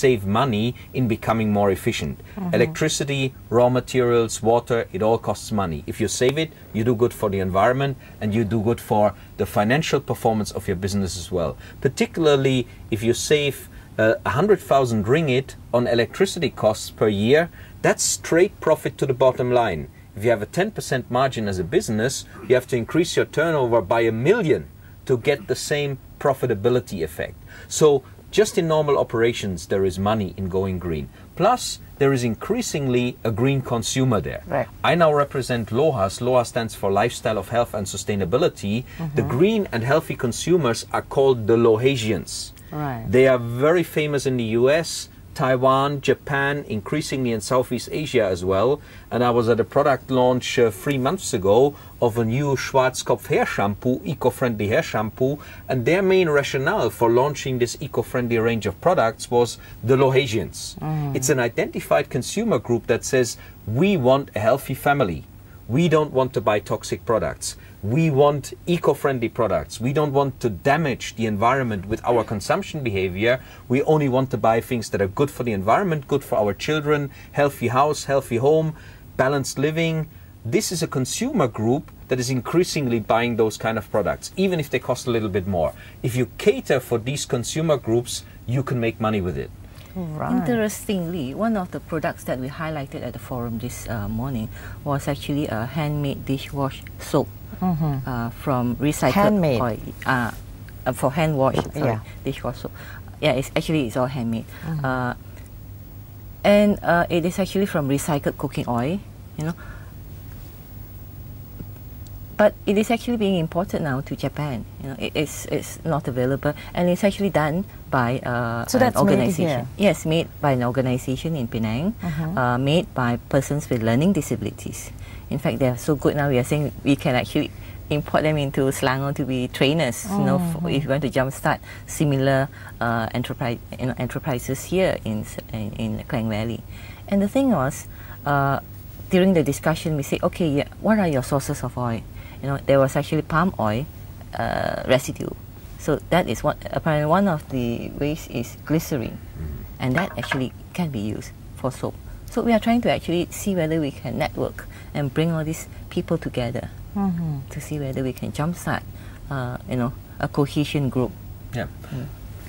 save money in becoming more efficient. Electricity, raw materials, water, it all costs money. If you save it, you do good for the environment and you do good for the financial performance of your business as well. Particularly if you save 100,000 ringgit on electricity costs per year, that's straight profit to the bottom line. If you have a 10% margin as a business, you have to increase your turnover by 1 million to get the same profitability effect. So just in normal operations, there is money in going green. Plus, there is increasingly a green consumer there. Right. I now represent LOHAS. LOHA stands for Lifestyle of Health and Sustainability. The green and healthy consumers are called the Lohasians. Right. They are very famous in the US, Taiwan, Japan, increasingly in Southeast Asia as well. And I was at a product launch 3 months ago of a new Schwarzkopf hair shampoo, eco-friendly hair shampoo. And their main rationale for launching this eco-friendly range of products was the Lohasians. It's an identified consumer group that says, we want a healthy family. We don't want to buy toxic products. We want eco-friendly products. We don't want to damage the environment with our consumption behavior. We only want to buy things that are good for the environment, good for our children, healthy house, healthy home, balanced living. This is a consumer group that is increasingly buying those kind of products, even if they cost a little bit more. If you cater for these consumer groups, you can make money with it. Right. Interestingly, one of the products that we highlighted at the forum this morning was actually a handmade dishwash soap from recycled Handmade. oil. For hand wash, dishwash soap. Yeah, it's all handmade. And it is actually from recycled cooking oil, you know. But it is actually being imported now to Japan. You know, it's not available, and it's actually done by So an that's organization. made here? Yes, made by an organization in Penang, made by persons with learning disabilities. In fact, they are so good now. We are saying we can actually import them into Selangor to be trainers. You know, if you want to jumpstart similar enterprises here in Klang Valley. And the thing was, during the discussion, we say, okay, what are your sources of oil? You know, there was actually palm oil residue. So that is apparently one of the ways is glycerin, and that actually can be used for soap. So we are trying to actually see whether we can network and bring all these people together to see whether we can jumpstart, you know, a cohesion group. Yeah.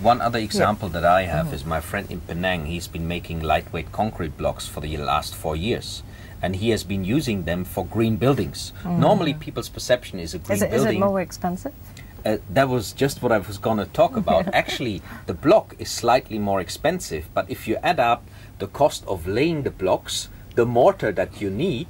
One other example that I have is my friend in Penang. He's been making lightweight concrete blocks for the last 4 years. And he has been using them for green buildings. Normally, people's perception is a green building. Is it more expensive? That was just what I was going to talk about. Actually, the block is slightly more expensive, but if you add up the cost of laying the blocks, the mortar that you need,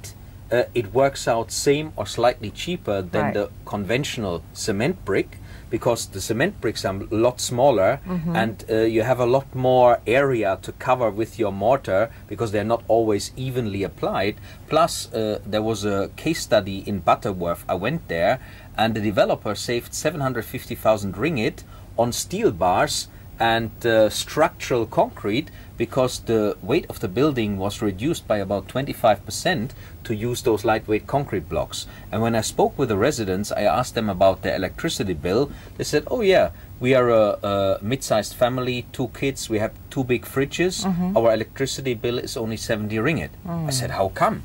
it works out same or slightly cheaper than the conventional cement brick, because the cement bricks are a lot smaller and you have a lot more area to cover with your mortar because they're not always evenly applied. Plus, there was a case study in Butterworth. I went there and the developer saved 750,000 ringgit on steel bars and structural concrete because the weight of the building was reduced by about 25% to use those lightweight concrete blocks. And when I spoke with the residents, I asked them about their electricity bill. They said, oh yeah, we are a mid-sized family, 2 kids, we have 2 big fridges. Our electricity bill is only 70 ringgit. I said, how come?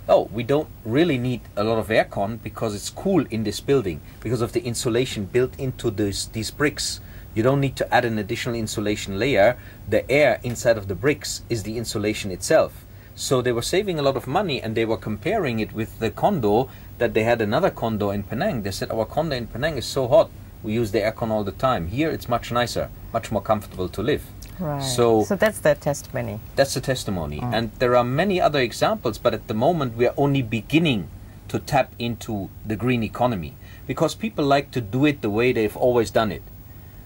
Oh, we don't really need a lot of aircon because it's cool in this building because of the insulation built into these bricks. You don't need to add an additional insulation layer. The air inside of the bricks is the insulation itself. So they were saving a lot of money, and they were comparing it with the condo that they had, another condo in Penang. They said, our condo in Penang is so hot, we use the aircon all the time. Here it's much nicer, much more comfortable to live. Right. So that's the testimony. That's the testimony. And there are many other examples, but at the moment we are only beginning to tap into the green economy because people like to do it the way they've always done it.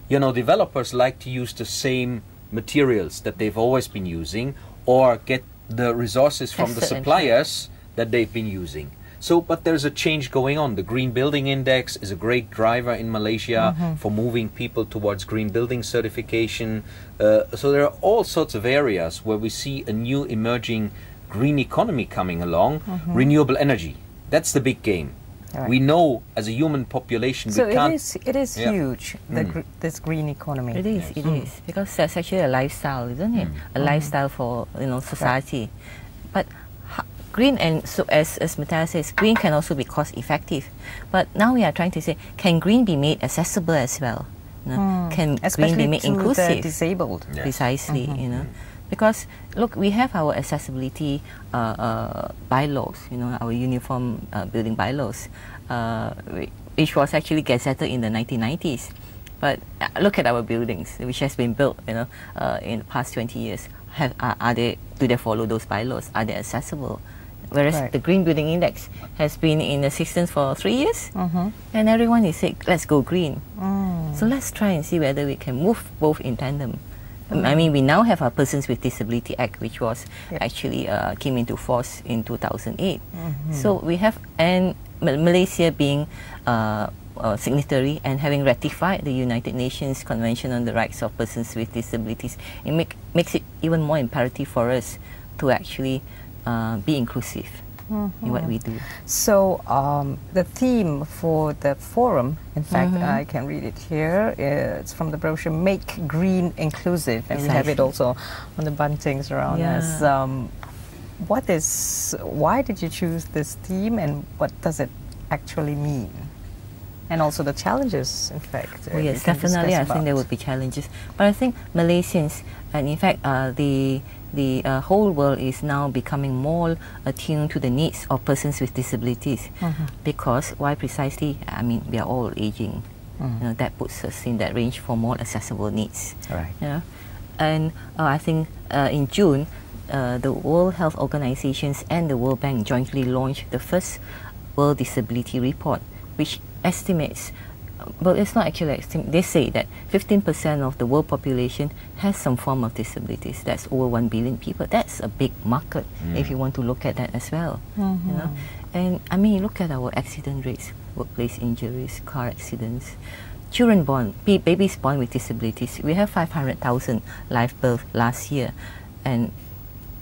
You know, developers like to use the same materials that they've always been using or get the resources from the suppliers that they've been using. So, but there's a change going on. The Green Building Index is a great driver in Malaysia for moving people towards green building certification. So there are all sorts of areas where we see a new emerging green economy coming along. Renewable energy, that's the big game. Right. We know as a human population So we can't. it is Yeah. huge, this green economy. It is, it is. Because that's actually a lifestyle, isn't it? A lifestyle for, society. But green, and so as Matthias says, green can also be cost effective. But now we are trying to say, can green be made accessible as well? Can Especially green be made to inclusive? the disabled. Yeah. Precisely, because look, we have our accessibility bylaws, our uniform building bylaws, which was actually gazetted in the 1990s. But look at our buildings, which has been built, in the past 20 years. Do they follow those bylaws? Are they accessible? Whereas Right. the Green Building Index has been in existence for 3 years, and everyone is saying, let's go green. So let's try and see whether we can move both in tandem. I mean, we now have our Persons with Disability Act, which was actually came into force in 2008. So we have, and Malaysia being a signatory and having ratified the United Nations Convention on the Rights of Persons with Disabilities, it makes it even more imperative for us to actually be inclusive in what we do. So the theme for the forum, in fact, I can read it here. It's from the brochure, Make Green Inclusive, and we have it also on the buntings around us. Why did you choose this theme, and what does it actually mean? And also the challenges, in fact. Oh yes, definitely. I think there would be challenges, but I think Malaysians, and in fact, the whole world is now becoming more attuned to the needs of persons with disabilities. Because why precisely? I mean, we are all aging. That puts us in that range for more accessible needs. Right. And I think in June, the World Health Organizations and the World Bank jointly launched the first World Disability Report, which estimates, well, it's not actually they say that 15% of the world population has some form of disabilities. That's over 1 billion people. That's a big market if you want to look at that as well. And I mean, look at our accident rates, workplace injuries, car accidents. Children born, babies born with disabilities. We have 500,000 live births last year, and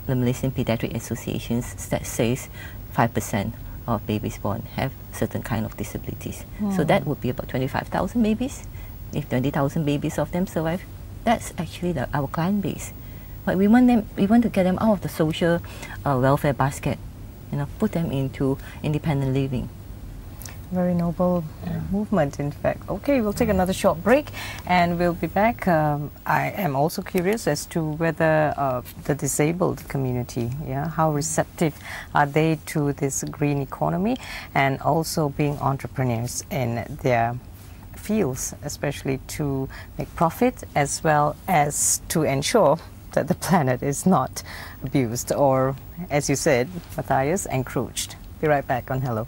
the Malaysian Pediatric Association that says 5% of babies born have certain kind of disabilities. So that would be about 25,000 babies. If 20,000 babies of them survive, that's actually our client base. But we want to get them out of the social welfare basket, put them into independent living. Very noble movement, in fact. Okay, we'll take another short break and we'll be back. I am also curious as to whether the disabled community, how receptive are they to this green economy, and also being entrepreneurs in their fields, especially to make profit as well as to ensure that the planet is not abused or, as you said, Matthias, encroached. Be right back on Hello.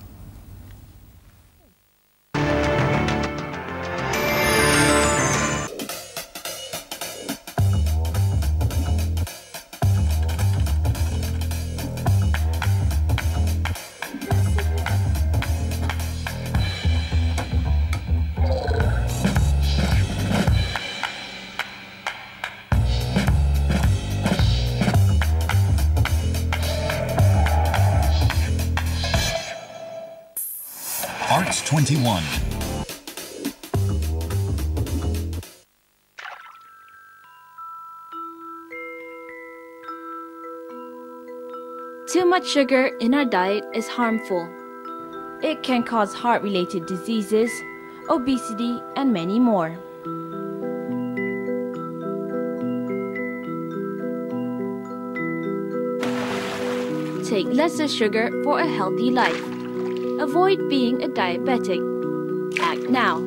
Arts 21. Too much sugar in our diet is harmful. It can cause heart-related diseases, obesity, and many more. Take lesser sugar for a healthy life. Avoid being a diabetic. Act now.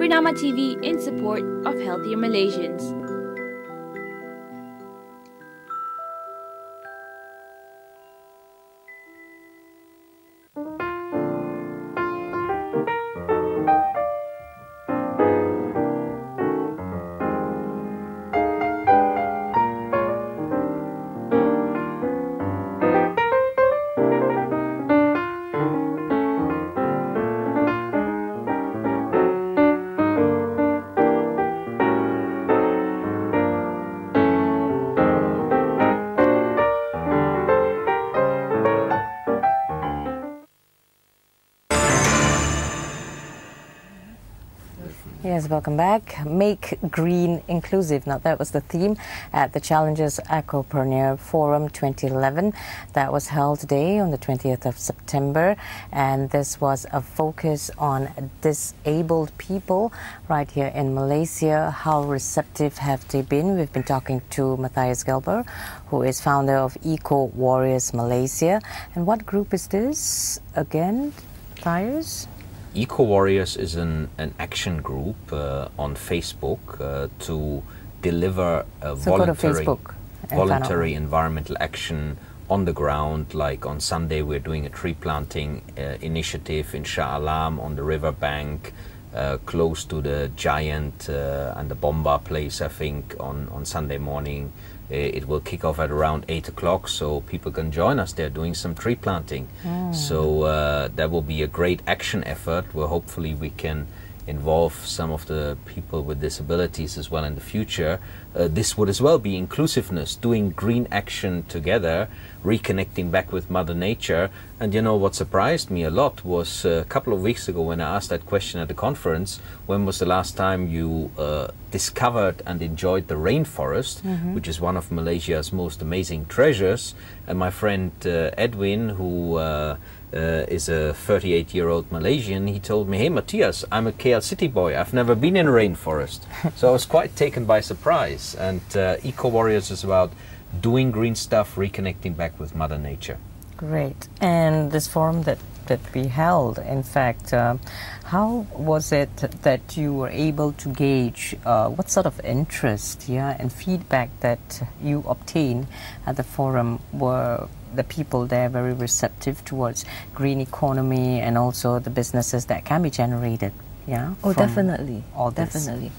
Bernama TV in support of healthier Malaysians. Yes, welcome back. Make green inclusive. Now, that was the theme at the Challenges Ecopreneur Forum 2011 that was held today on the 20th of September. And this was a focus on disabled people right here in Malaysia. How receptive have they been? We've been talking to Matthias Gelber, who is founder of Eco Warriors Malaysia. And what group is this again, Matthias? Eco Warriors is an action group on Facebook to deliver voluntary environmental action on the ground. Like on Sunday, we're doing a tree planting initiative in Shah Alam on the riverbank, close to the Giant and the Bomba place, I think, on Sunday morning. It will kick off at around 8 o'clock, so people can join us there doing some tree planting. So that will be a great action effort where hopefully we can involve some of the people with disabilities as well in the future. This would as well be inclusiveness, doing green action together, reconnecting back with Mother Nature. And you know what surprised me a lot was a couple of weeks ago when I asked that question at the conference, when was the last time you discovered and enjoyed the rainforest, which is one of Malaysia's most amazing treasures. And my friend Edwin, who is a 38-year-old Malaysian, he told me, "Hey Matthias, I'm a KL city boy, I've never been in a rainforest." So I was quite taken by surprise. And Eco Warriors is about doing green stuff, reconnecting back with Mother Nature. Great. And this forum that we held, in fact, how was it that you were able to gauge what sort of interest and feedback that you obtained at the forum? Were the people there very receptive towards green economy and also the businesses that can be generated? Oh, definitely. All this? Definitely.